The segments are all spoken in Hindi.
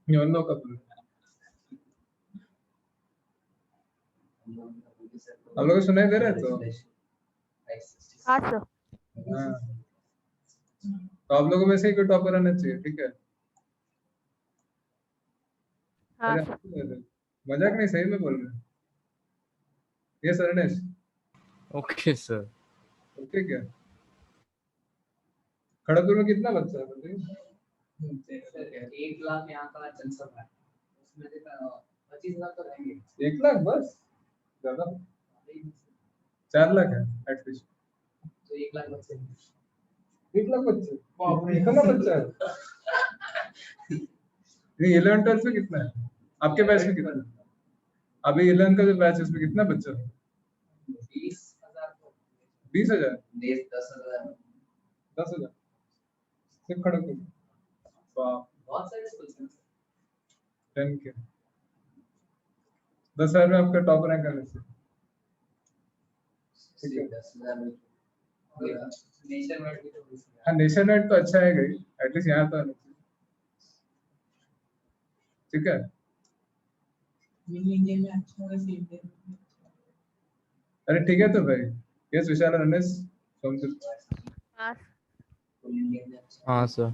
योनो का हम लोग को सुनाई दे रहा है तो हाँ सर। हाँ, तो आप लोगों में से ही कोई टॉपर आना चाहिए, ठीक है? हाँ अरे सर। मजाक नहीं, सही में बोल रहे हैं। ये सरनेश ओके सर। ओके क्या? खड़गपुर में कितना बच्चा है बताइए? 1 लाख यहाँ का जनसंख्या है, उसमें से 25,000 तो रहेंगे। 1 लाख बस? ज्यादा 4 लाख है एटलीस्ट। तो 1 लाख बच्चे 1 लाख बच्चे, इतना बच्चा है? नहीं 11 12 में कितना है आपके बैच में? कितना अभी 11 का जो बैच है उसमें कितना बच्चा है? 20,000 20,000 10,000 10,000 सिर्फ खड़गपुर? बहुत सारे स्कूल्स हैं। 10 के 10,000 में आपका टॉप रैंक आने से, ठीक है? 10,000 में नेशन वाइड भी तो 20,000। हाँ नेशन वाइड तो अच्छा है गई, एटलीस्ट यहाँ तो आना चाहिए, ठीक है? इंडिया में अच्छा होगा, सेम डे में। अरे ठीक है तो भाई, यस विशाल रमेश सोमदीप। हाँ हाँ सर।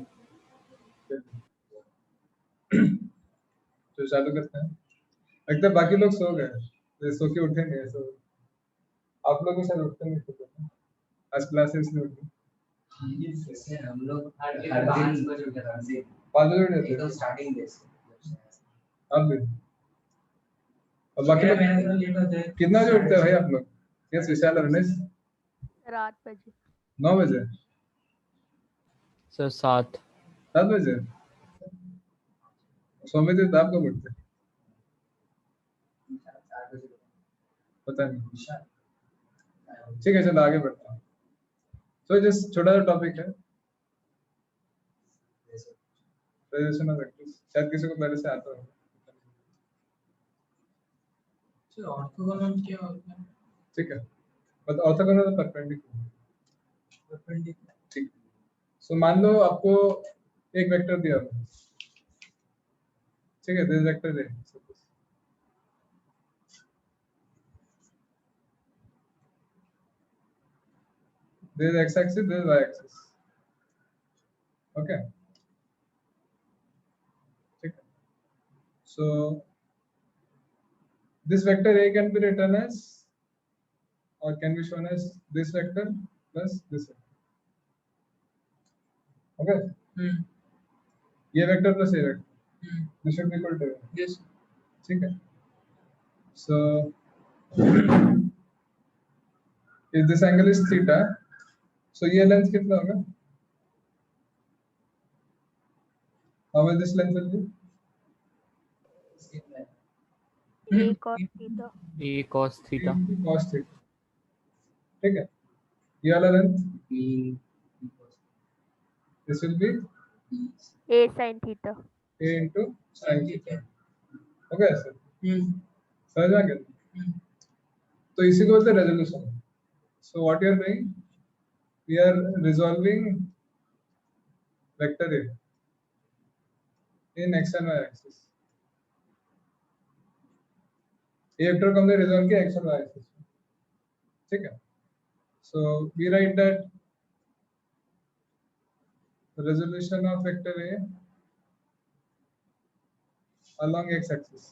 तो चालू करते हैं। लगता है बाकी लोग सो गए, ये सो के उठेंगे, सो आप लोग शायद उठते नहीं थे, आज क्लासेस में उठे। हम लोग हर दिन 5 बजे उठ जाते हैं। 5 बजे उठ जाते एकदम हैं स्टार्टिंग डे से। आप भी? और बाकी लोग कितना बजे उठते हैं भाई आप लोग? यस विशाल रमेश? सर 8 बजे। 9 बजे? सर 7 बजे? सोमे थे तो आप कब उठते? 4 बजे पता नहीं, ठीक है चलो आगे बढ़ते हैं। तो जस्ट छोटा सा टॉपिक है, रिलेशन ऑफ वेक्टर्स, शायद किसी को पहले से आता हो। ऑर्थोगोनल क्या होता है? ठीक है, मतलब ऑर्थोगोनल परपेंडिकुलर, ठीक। सो मान लो आपको एक वेक्टर दिया हो, ठीक है? दिस वेक्टर है, this is x axis, this is y axis, okay, ठीक है? So this vector a can be written as or can be shown as this vector plus this vector, okay? ये वेक्टर प्लस ये vector, this should be equal to Yes. ठीक है? So if this angle is theta, so ये लेंथ कितना होगा? How will this length will be? A cos theta. A cos theta. cos theta, ठीक है? ये वाला length this will be A sin theta. a into sin theta, okay सर? समझ आ गया? तो इसी को बोलते हैं resolution. So what you are doing, we are resolving vector A in x and y axis. A vector को हमने रिजॉल्व किया एक्स एंड वाई एक्सिस, ठीक है? So we write that resolution of vector A along x axis,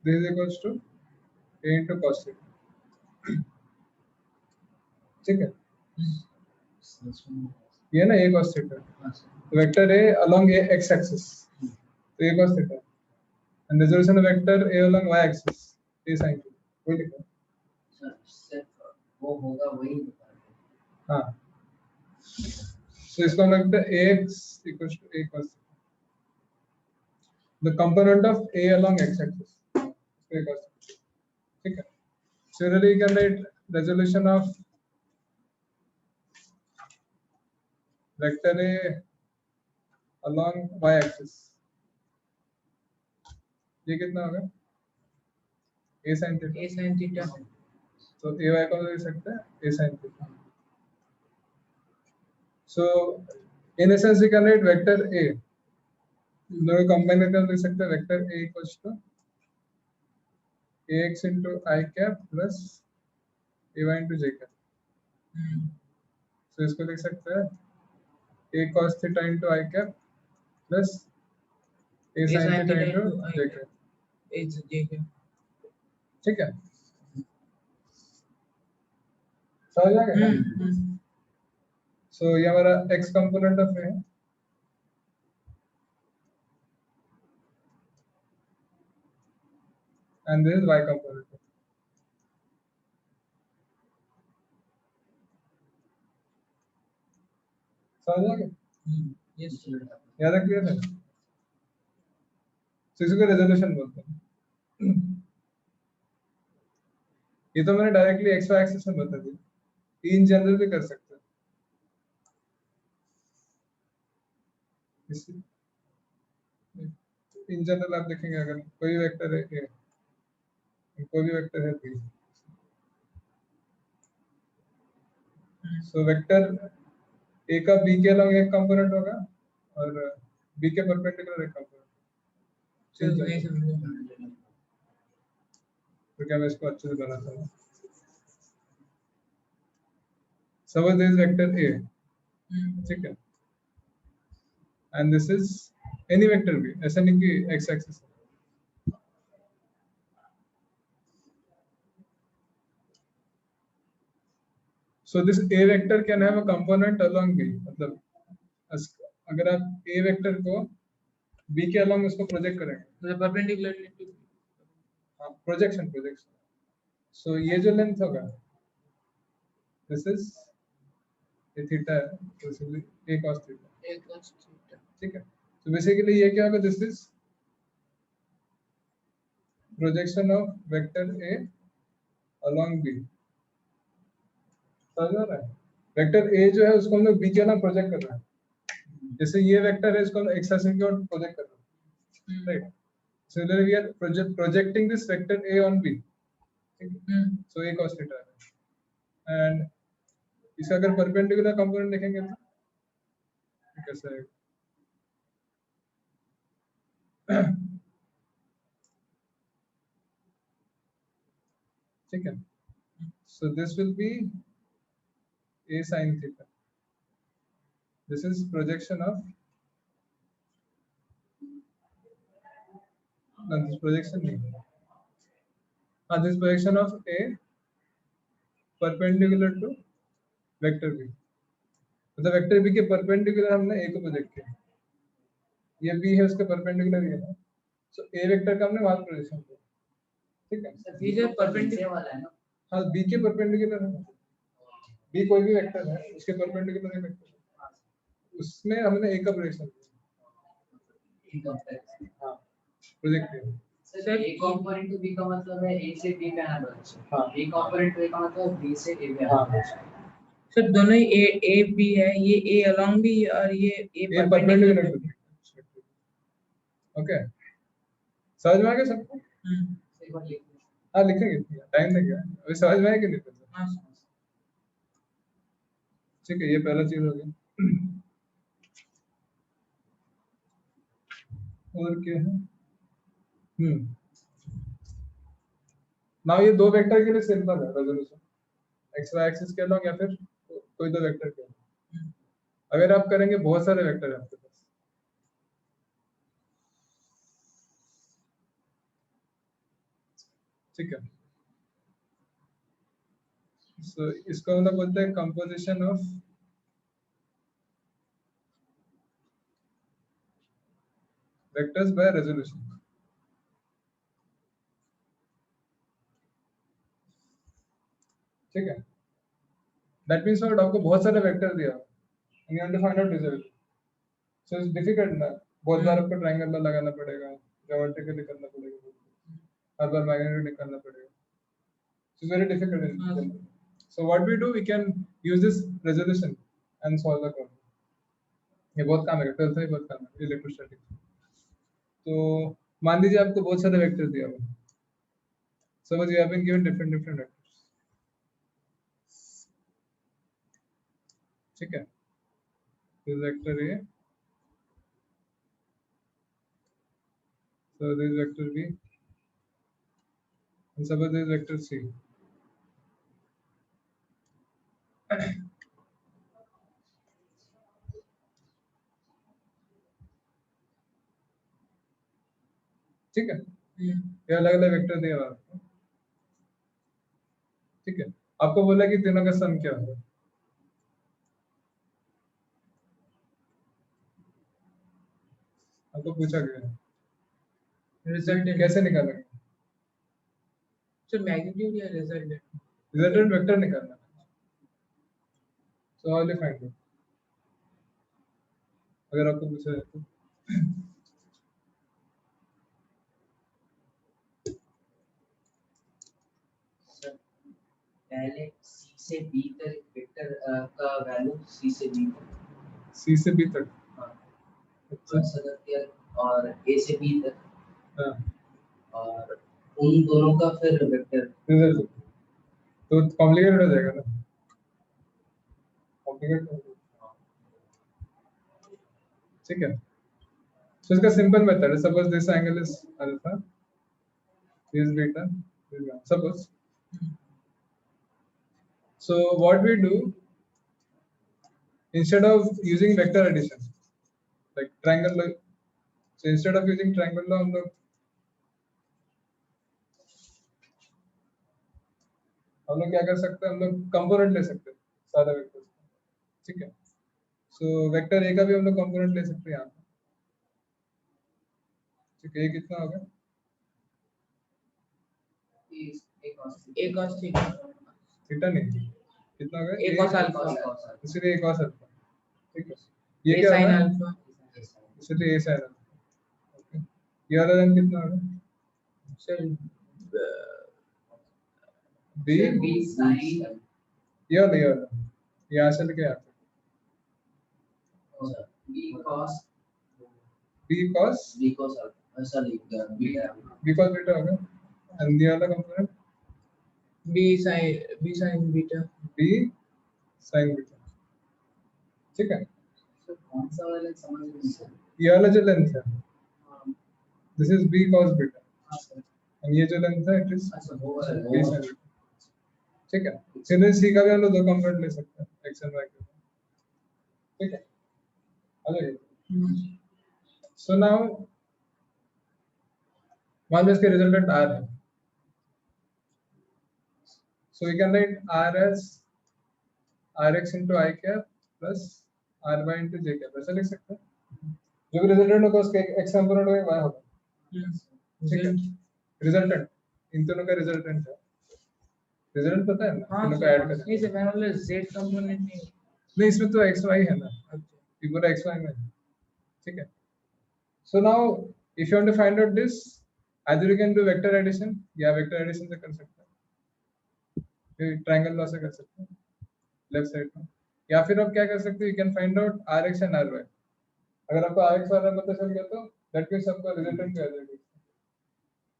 this is equals to a into cos theta, ठीक है? ये ना a cos theta, vector A along a x axis, तो a cos theta, and resolution of vector A along y axis a sin theta, वही लिखा है। वो होगा वही। हाँ, so इसको हम लगता है ax equals to a cos theta, the component of A along x axis, a cos theta, ठीक है? Similarly, you can write resolution of vector A along y axis, ये कितना होगा? a sin theta, A sin theta. तो a y को लिख सकते हैं a sin theta। So in essence we can write vector A, दोनों कंबाइन करके हम लिख सकते हैं vector A equals to ax into I cap plus ay into j cap. So इसको लिख सकते हैं a cos theta into I cap plus a sin theta into j cap. It's J. ठीक है, समझ आ गया? So ये हमारा x component of a है, and this is y component. समझ आ गया? Yes. याद रखिए ना, तो इसको रेजोल्यूशन बोलते हैं। ये तो मैंने डायरेक्टली एक्स वाई एक्सिस में बता दिया, इन जनरल भी कर सकते हैं। इन जनरल आप देखेंगे अगर कोई वेक्टर है ए, कोई भी वेक्टर है बी, सो वेक्टर ए का बी के अलॉन्ग एक कंपोनेंट होगा और बी के परपेंडिकुलर एक कंपोनेंट। तो क्या मैं इसको अच्छे से बनाता हूँ। सपोज दिस वेक्टर ए, ठीक है, and this is any vector B, ऐसा नहीं कि x axis. So this A vector can have a component along B, मतलब अगर आप A vector को B के along उसको प्रोजेक्ट करेंगे, मतलब perpendicularly to हाँ प्रोजेक्शन। So ये जो लेंथ होगा, this is a theta है, तो इसलिए A cos theta, A cos theta. ठीक है। तो बेसिकली ये क्या होगा, this is projection of vector A along B। समझ आ रहा है? वेक्टर A जो है उसको हम लोग B के अलॉन्ग प्रोजेक्ट कर रहे हैं, जैसे ये वेक्टर है इसको हम एक्स एक्सिस की ओर प्रोजेक्ट कर रहे हैं, right? Similarly, we are projecting this vector A on B. So A cos theta है, and इसका अगर परपेंडिकुलर कंपोनेंट देखेंगे तो कैसा है? ठीक है, so this will be A sin theta. This is projection of, no, this projection नहीं, this projection of A perpendicular to vector B, मतलब वेक्टर B के परपेंडिकुलर हमने A को प्रोजेक्ट किया, ये B है उसके परपेंडिकुलर ये है, सो A वेक्टर का हमने वहां प्रोजेक्शन किया, ठीक है। B जो perpendicular वाला है ना, हाँ B के परपेंडिकुलर है, B कोई भी वेक्टर है उसके परपेंडिकुलर है वेक्टर, उसमें हमने A का प्रोजेक्शन किया, हाँ प्रोजेक्ट किया। Sir A component to B का मतलब है A से B पे आना है, हाँ B कंपोनेंट टू A का मतलब B से A पे हाँ आना है। सर दोनों ही A B है, ये A along B और ये A A perpendicular perpendicular to, okay समझ में आ गया सबको? एक बार लिख लो। हाँ लिखेंगे, टाइम लगेगा, अभी समझ में आया कि नहीं? हाँ ठीक है, ये पहला चीज हो गया। और क्या है? नाउ ये दो वेक्टर के लिए सिंपल है रेजोल्यूशन, एक्स वाई एक्सिस के अलॉन्ग या फिर कोई दो वेक्टर के अलॉन्ग। अगर आप करेंगे बहुत सारे वेक्टर है आपके पास, ठीक है, सो इसको हम लोग बोलते हैं composition of vectors bye resolution. ठीक है, दैट मींस व्हाट, आपको बहुत सारे वेक्टर दिया and you have to find out resolution, so it's difficult ना, बहुत बार आपको ट्रायंगल लगाना पड़ेगा, ज्योमेट्रिकली करना पड़ेगा, हर बार मैग्नीट्यूड निकालना पड़ेगा, so it's very difficult in general. So what we do, we can use this resolution and solve the problem. ये बहुत काम है, 12th में बहुत काम है इलेक्ट्रोस्टैटिक्स। तो मान लीजिए आपको बहुत सारे वेक्टर दिया हुआ, suppose you have been given different vectors, ठीक है, this vector A, so this is vector B, and suppose this is vector C. ठीक है, ये अलग अलग वेक्टर दिया हुआ है आपको। ठीक है, आपको बोला कि तीनों का सम क्या होगा। आपको पूछा गया रिजल्ट कैसे निकालेंगे। सर मैग्नीट्यूड या रिजल्ट रिजल्टेंट वेक्टर निकालना है, so how will find it, अगर आपको पूछा जाए तो। पहले सी से बी तक वेक्टर का वैल्यू सी से बी तक, सी से बी तक, हाँ अच्छा, अगर किया, और ए से बी तक, हाँ, और उन दोनों का फिर वेक्टर रिजल्ट तो कॉम्प्लिकेटेड हो जाएगा ना, कॉम्प्लिकेटेड हो जाएगा। ठीक है, so इसका सिंपल मेथड है, suppose this angle is alpha, this beta, this gamma, suppose. So what we do, instead of using vector addition like triangle law, so instead of using triangle law हम लोग क्या कर सकते हैं, हम लोग कंपोनेंट ले सकते हैं सारे वेक्टर्स का। ठीक है, सो वेक्टर ए का भी हम लोग कंपोनेंट ले सकते हैं यहाँ पे। ठीक है, ये कितना होगा, ए cos थीटा थीटा नहीं, कितना होगा, ए cos अल्फा इसलिए एक और अल्फा। ठीक है, ये ए क्या sin होगा, अल्फा इसलिए ए sin अल्फा। ओके, ये वाला लाइन कितना होगा, सर बी, बी साइन ये वाला यहाँ से लेके यहाँ तक, B cos B cos alpha, sorry beta, B cos beta होगा, एंड ये वाला component b sin beta B sin beta. ठीक है, तो कौन सा वाला समझ नहीं सर। ये वाला जो लेंथ है, हाँ, this is B cos beta, हाँ सर, एंड ये जो लेंथ है इट इज अच्छा वो वाला बी sin बीटा। ठीक है, सिमिलर सी का भी हम लोग दो कंपोनेंट ले सकते हैं, एक्स एंड वाई के। ठीक है, आ जाइए। सो नाउ मान लो इसके रिजल्टेंट आर है, so we can write r as rx into I cap plus ry into j cap, ऐसा लिख सकते हैं। जो भी रिजल्टेंट होगा उसका x कंपोनेंट होगा, y होगा। ठीक है, रिजल्टेंट इन दोनों का रिजल्टेंट है, रिजल्ट पता है ना, हाँ तीनों का ऐड नहीं करें। सर मैं बोला z कंपोनेंट नहीं इसमें तो x y है ना, ये पूरा x y में है। ठीक है, so now if you want to find out this, either you can do vector addition, या वेक्टर एडिशन से कर सकते हैं, फिर ट्रायंगल लॉ से कर सकते हैं लेफ्ट साइड में, या फिर आप क्या कर सकते हैं, you can find out rx and ry। अगर आपको rx और ry पता चल गया तो दैट मींस आपका रिजल्टेंट भी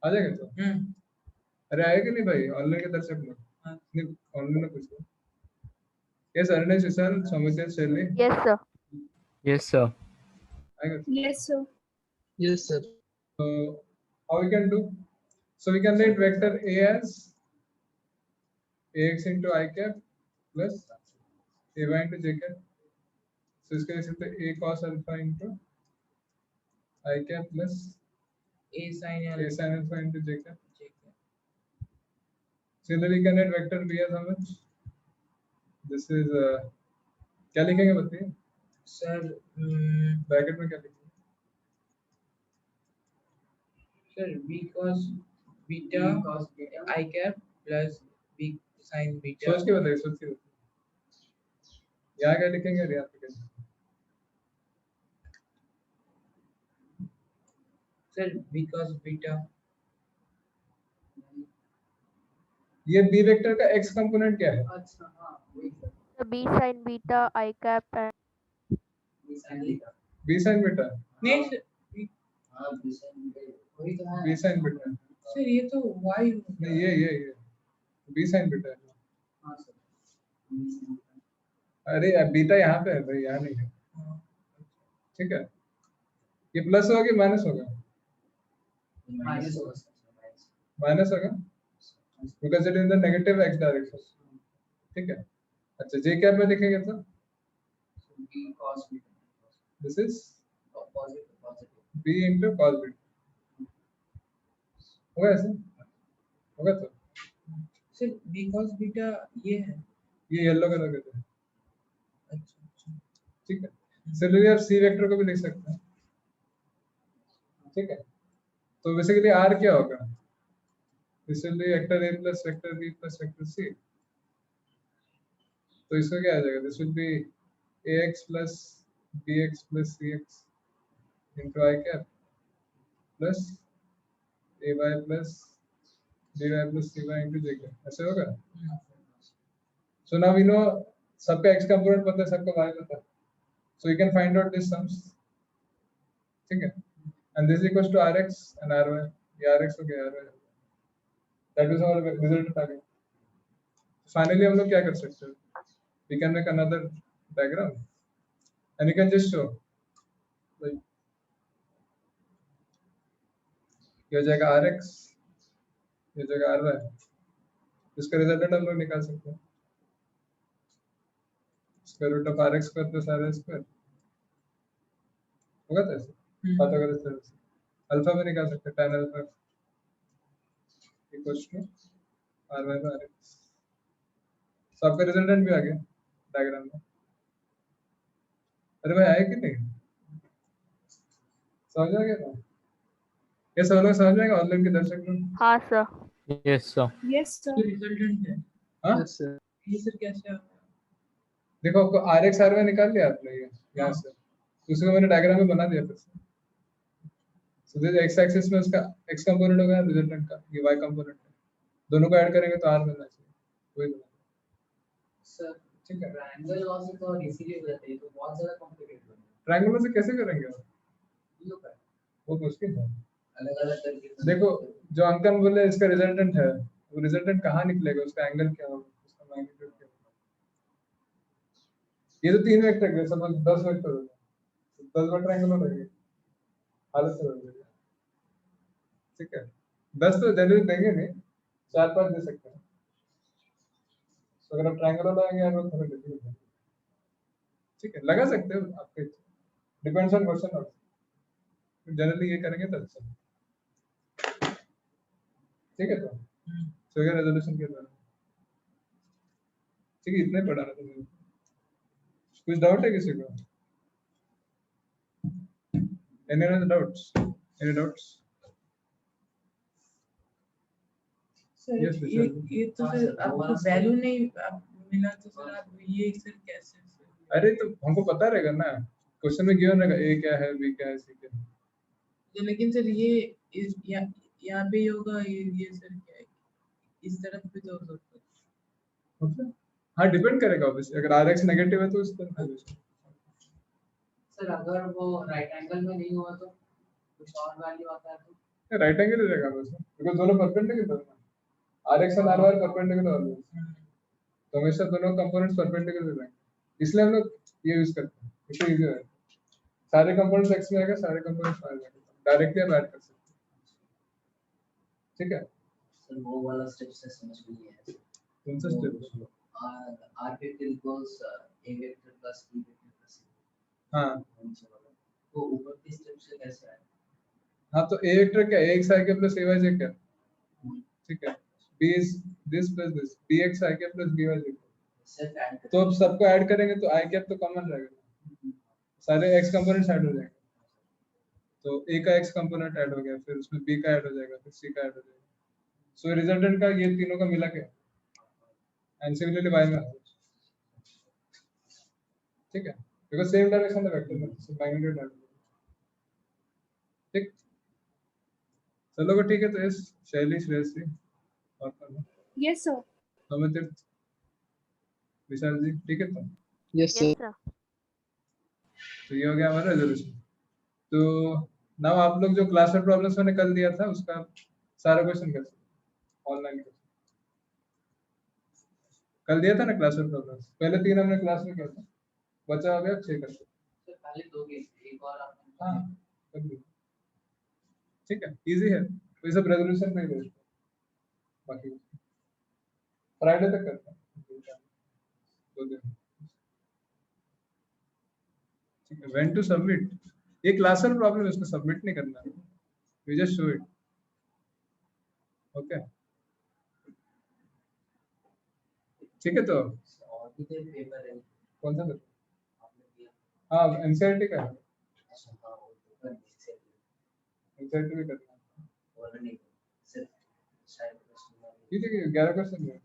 आ जाएगा तो। अरे आएगा नहीं भाई, ऑनलाइन के दर्शक लोग, नहीं ऑनलाइन में पूछ लो। यस अरुणेश विशाल सौमित्र शैली, Yes, sir. Yes, sir. आएगा। Yes, sir. yes sir So how we can do, so we can write vector a as ax into I cap plus ay into j cap, so इसका लिख सकते हैं a cos alpha into I cap plus a sin a sin alpha into j cap. j cap. Similarly you can write vector b as how much, this is क्या लिखेंगे बताइए, सर ब्रैकेट में क्या लिखेंगे, sir b cos beta I cap plus b sin beta सोच के बताइए, सोच के बताइए यहाँ क्या लिखेंगे और यहाँ पे क्या लिखेंगे? सर b cos बीटा ये b वेक्टर का x कंपोनेंट क्या है, अच्छा हाँ वही सर, The B sin beta I cap and B sine beta, b sin beta, नहीं सर हाँ बी साइन वही तो है, b sin बीटा, सर ये तो y नहीं ये b sin बीटा है। हाँ सर, अरे बीटा यहाँ पे है भाई, यहाँ नहीं है, हाँ, ठीक है, ये प्लस होगा कि माइनस होगा? माइनस होगा सर, माइनस। माइनस होगा because it in the negative x direction. ठीक है, अच्छा जे कैप में देखेंगे तो B cos beta, this is positive b into cos beta. होगा ऐसे? होगा तो सर बिकॉज बीटा ये है। ये येलो कलर का है। अच्छा। ठीक है, सिमिलरली आप सी वेक्टर को भी लिख सकते हैं। ठीक है, तो बेसिकली r क्या होगा? This will be vector a plus vector b plus vector c। तो इसका क्या आ जाएगा? This will be ax plus bx plus cx into I cap plus ay plus dy plus cy into j cap, ऐसे होगा? So now we know सबका x component पता है, सबका y पता है, so you can find out these sums। ठीक है, and this is equals to rx and ry, ये rx हो गया, ry, that is our result आ गया। Finally हम लोग क्या कर सकते हैं? We can make another diagram and you can just show like ये हो जाएगा rx, ये हो जाएगा ry, इसका रिजल्टेंट हम लोग निकाल सकते हैं, square root of rx square plus ry square होगा। तो ऐसे बात अगर इस तरह से अल्फा में निकाल सकते हैं, tan alpha equals to ry by rx। तो आपका रिजल्टेंट भी आ गया डायग्राम में। अरे भाई आया कि नहीं? समझ आ गया ना? ये सब लोग समझ जाएंगे ऑनलाइन के दर्शक लोग? हाँ sir. Yes, sir. Yes, sir. जो रिजल्टेंट है हाँ Yes, sir. ये सर कैसे आ गया? देखो, आपको rx ry निकाल लिया आपने ये यहाँ से, तो उसको मैंने डायग्राम में बना दिया फिर से। सो दिस एक्स एक्सिस में उसका x कंपोनेंट होगा रिजल्टेंट का, ये y कंपोनेंट है, दोनों को ऐड करेंगे तो r मिलना चाहिए, वही बना। सर ठीक है, ट्रायंगल लॉ से तो इजीली हो जाता है, तो बहुत ज्यादा कॉम्प्लिकेटेड हो जाता ट्रायंगल से कैसे करेंगे आप? है। लोग वो मुश्किल है। अलग-अलग करके देखो, जो अंकन बोले इसका रिजल्टेंट है, वो रिजल्टेंट कहाँ निकलेगा, उसका एंगल क्या होगा, उसका मैग्नीट्यूड क्या होगा। ये तो 3 वेक्टर है, सपोज 10 वेक्टर हो गए, 10 बार ट्रायंगल हो जाएगा, हालत से हो जाएगा। ठीक है, 10 तो जनरली देंगे नहीं, 4-5 दे सकते हैं। तो अगर आप ट्रायंगल लगाएंगे यार वो थोड़ा डिफिकल्ट है। ठीक है, लगा सकते हो, आपके depends on question also, generally ये करेंगे तो अच्छा। ठीक है, तो फिगर रेजोल्यूशन के द्वारा। ठीक है, इतने पढ़ाना था। कुछ डाउट है किसी को? Any other doubts? Any doubts? Sir Yes, ये Vishal. ये तो सर आपको वैल्यू नहीं मिला तो सर आप ये सर कैसे सर? अरे तो हमको पता रहेगा ना, क्वेश्चन में गिवन रहेगा ए क्या है, बी क्या है, सी क्या है। तो लेकिन सर ये यहाँ पे ही होगा, ये सर क्या है, इस तरफ भी तो हो सकता है। मतलब हाँ, डिपेंड करेगा ऑब्वियसली, अगर rx नेगेटिव है तो इस तरफ है। सर अगर वो राइट एंगल में नहीं हुआ तो कुछ और वैल्यू आता है तो राइट एंगल ही रहेगा बस, बिकॉज़ दोनों परपेंडिकुलर है ना, rx और ry परपेंडिकुलर ऑलवेज, तो हमेशा दोनों कंपोनेंट्स परपेंडिकुलर रहेंगे, इसलिए हम लोग ये यूज करते हैं, इससे इजी है। सारे कंपोनेंट्स x में आएगा, सारे कंपोनेंट्स y में आएगा, डायरेक्टली आप ऐड कर सकते हैं। ठीक है, सर वो वाला स्टेप से समझ में नहीं आया। कौन सा step? r vector equals a vector plus b vector plus c। हाँ तो ऊपर के स्टेप से कैसे आया? हाँ, तो a वेक्टर क्या है, ax i k plus ay j क्या, ठीक है, b is this plus this, bx i k plus by j, सिर्फ ऐड तो अब सबको ऐड करेंगे तो i कैप तो कॉमन रहेगा, सारे x कंपोनेंट्स ऐड हो जाएंगे, तो a का x कंपोनेंट ऐड हो गया, फिर उसमें b का ऐड हो जाएगा, फिर c का ऐड हो जाएगा, सो रिजल्टेंट का ये तीनों का मिला के एंड सिमिलरली y में। ठीक है, बिकॉज़ सेम डायरेक्शन है वेक्टर में, सो मैग्नीट्यूड ऐड हो जाएगा। ठीक, चलो ठीक है, तो इस शैली श्रेयसी और करना Yes, sir. सौम्यतीर्थ विशाल जी, ठीक है। तो Yes, यस sir. सर। तो ये हो गया हमारा रेजोल्यूशन। तो नाउ आप लोग जो क्लास में प्रॉब्लम्स मैंने कल दिया था उसका सारा क्वेश्चन कर सकते ऑनलाइन कर, कल दिया था ना क्लास में प्रॉब्लम्स, पहले 3 हमने क्लास में किया था, बचा हो गया 6 कर सकते। खाली 2 केस एक और आपने हाँ कर दो। ठीक है, इजी है, तो ये सब रेजोल्यूशन नहीं भेजते, बाकी फ्राइडे तक करते हैं, 2 दिन। ठीक है, व्हेन टू सबमिट, ये क्लास वाला प्रॉब्लम है, उसको सबमिट नहीं करना, we just show it. Okay, ठीक है, तो और भी कोई पेपर है कौन सा पेपर? आपने दिया? हाँ, एनसीईआरटी का है, अच्छा हाँ वो पेपर नहीं एनसीईआरटी भी करना है। और नहीं सिर्फ शायद क्वेश्चन ये देखिए 11 क्वेश्चन है,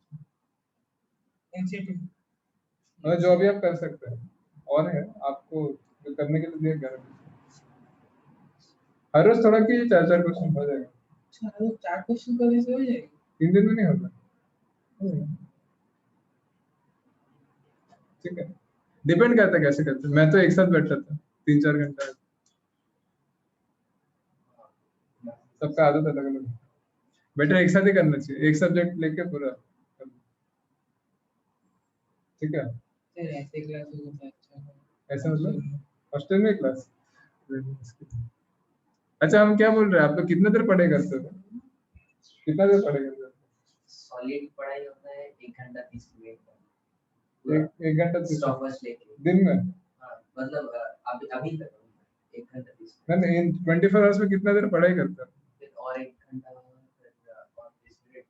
एनसीटी मतलब जो अभी आप कर सकते हैं, और है आपको जो करने के लिए दिया 11 क्वेश्चन, हर रोज थोड़ा कि 4-4 क्वेश्चन हो जाएगा, अच्छा वो 4 क्वेश्चन करने से हो जाएगी 3 दिन में नहीं होगा। ठीक है, डिपेंड करता है कैसे करते हैं, मैं तो एक साथ बैठता था 3-4 घंटा, सबका आदत अलग अलग है, बेटर एक साथ ही करना चाहिए, एक सब्जेक्ट लेके पूरा करना। ठीक है, फिर ऐसे क्लास होगा तो अच्छा है ऐसा मतलब हॉस्टल में क्लास। अच्छा, हम क्या बोल रहे हैं, आप लोग कितना देर पढ़ाई करते हो, कितना देर पढ़ाई करते हो? सॉलिड पढ़ाई होता है 1 घंटा 30 मिनट का, एक घंटा स्टॉपर्स लेके दिन में? हाँ मतलब अभी अभी तक 1 घंटा 30 नहीं, इन 24 आवर्स में कितना देर पढ़ाई करते हो? फिर और 1 घंटा फिर और 30 मिनट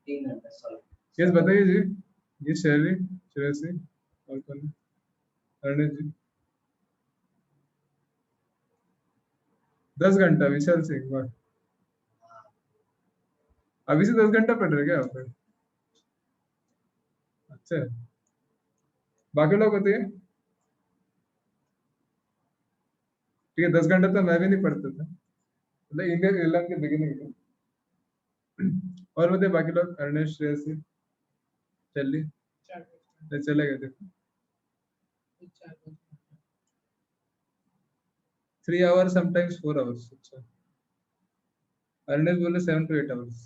3 घंटा सॉलिड। यस, बताइए जी, ये शैली श्रेयसी और कौन है? अरविंद जी 10 घंटा, विशाल सिंह, वाह, अभी से 10 घंटा पढ़ रहे क्या आप? अच्छा, बाकी लोग बताइए। ठीक है, 10 घंटा तो मैं भी नहीं पढ़ता था, मतलब इंडियन इलेवन के बिगिनिंग में। और बताइए बाकी लोग, अर्नेश, श्रेयसी, शैली, 4 क्वेश्चन चले गए थे। 4 क्वेश्चन 3 आवर्स, समटाइम्स 4 आवर्स। अच्छा, अर्नेश बोले 7 to 8 आवर्स।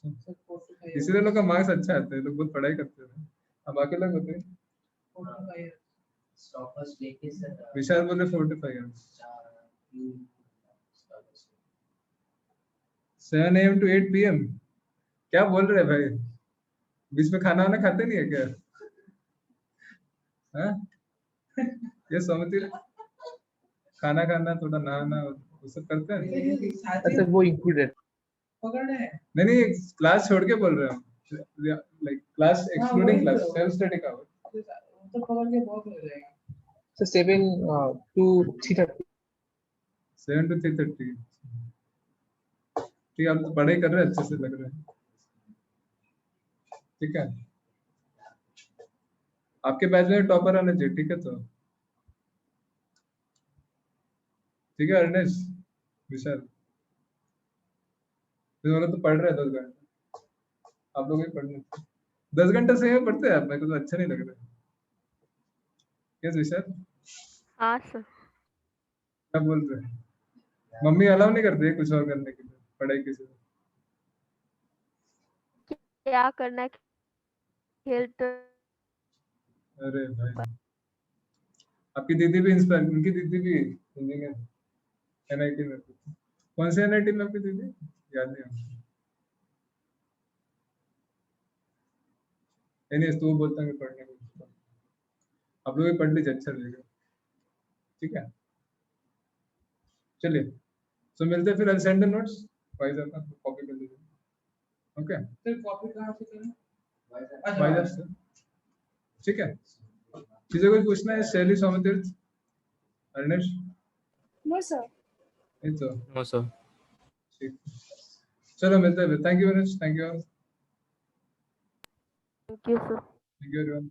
सर 45 इसीलिए लोग का मार्क्स अच्छा आता है, लोग बहुत पढ़ाई करते हैं। अब बाकी लोग बताइए। 45 स्टॉपर्स लेके सर विशाल बोले 45 आवर्स। 7 AM to 8 PM, क्या बोल रहे हैं भाई, बीच में खाना वाना खाते नहीं है क्या? हाँ, ये समझती, खाना खाना, थोड़ा नहाना, वो सब करते हैं। अच्छा वो इंक्लूडेड। पकड़ रहे हैं नहीं नहीं, क्लास छोड़ के बोल रहे हैं, लाइक क्लास एक्सक्लूडिंग वही क्लास, तो। सेल्फ स्टडी का। तो पकड़ के बहुत हो जाएगा सर 7 to 3:30। 7 to 3:30। ठीक है, आप तो पढ़ाई कर रहे हैं, अच्छे से लग रहे हैं। ठीक है, आपके बैच में टॉपर आना चाहिए। ठीक है, तो ठीक है, अर्नेश, विशाल, ये दोनों तो पढ़ रहे हैं 10 घंटे, आप लोग भी पढ़ने 10 घंटे से पढ़ते हैं आप, मेरे को तो अच्छा नहीं लग रहा है। यस विशाल, हाँ सर। क्या बोल रहे हैं? मम्मी अलाउ नहीं करती है कुछ और करने के लिए पढ़ाई के सिवा? क्या करना है, खेल तो अरे भाई, आपकी दीदी भी इंस्पायर, उनकी दीदी भी इंजीनियर, एनआईटी में। कौन से एनआईटी में आपकी दीदी, याद नहीं है। नहीं, तो वो बोलता है कि पढ़ने को, आप लोग भी पढ़ लीजिए, अच्छा रहेगा। ठीक है, चलिए, तो मिलते हैं फिर, I send the notes, wise आपका कॉपी कर लीजिए। ओके, फिर कॉपी कहाँ से करें वाइज से। ठीक है, किसी को पूछना है, शैली, सौम्यतीर्थ, अर्नेश? No sir. नहीं तो नो सर। ठीक, चलो मिलते हैं, thank you very much, thank you, thank you sir. Thank you everyone.